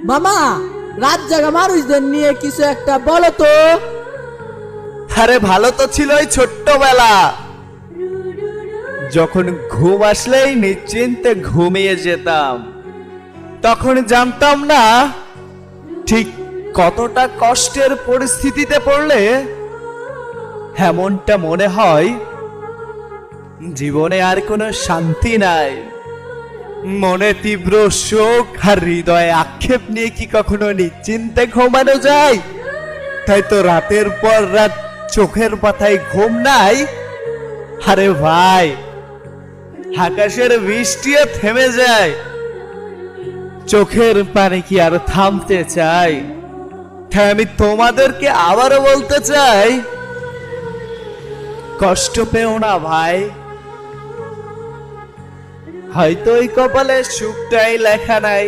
মামা, রাত জাগা মানুষদের নিয়ে কিছু একটা বলো তো। আরে ভালো তো ছিল ওই ছোট্টবেলা, যখন ঘুম আসলেই নিশ্চিন্তে ঘুমিয়ে যেতাম। তখন জানতাম না ঠিক কতটা কষ্টের পরিস্থিতিতে পড়লে এমনটা মনে হয় জীবনে আর কোনো শান্তি নাই। মনে তীব্র শোক আর হৃদয়ে আক্ষেপ নিয়ে কি কখনো নিশ্চিন্তে ঘুমানো যায়? তাই তো রাতের পর রাত চোখের পাতায় ঘুম নাই। আরে ভাই, আকাশের বৃষ্টিও থেমে যায়, চোখের পানি কি আর থামতে চাই? তাই আমি তোমাদেরকে আবারও বলতে চাই, কষ্ট পেও না ভাই, হয়তো ওই কপালে সুখটাই লেখা নাই।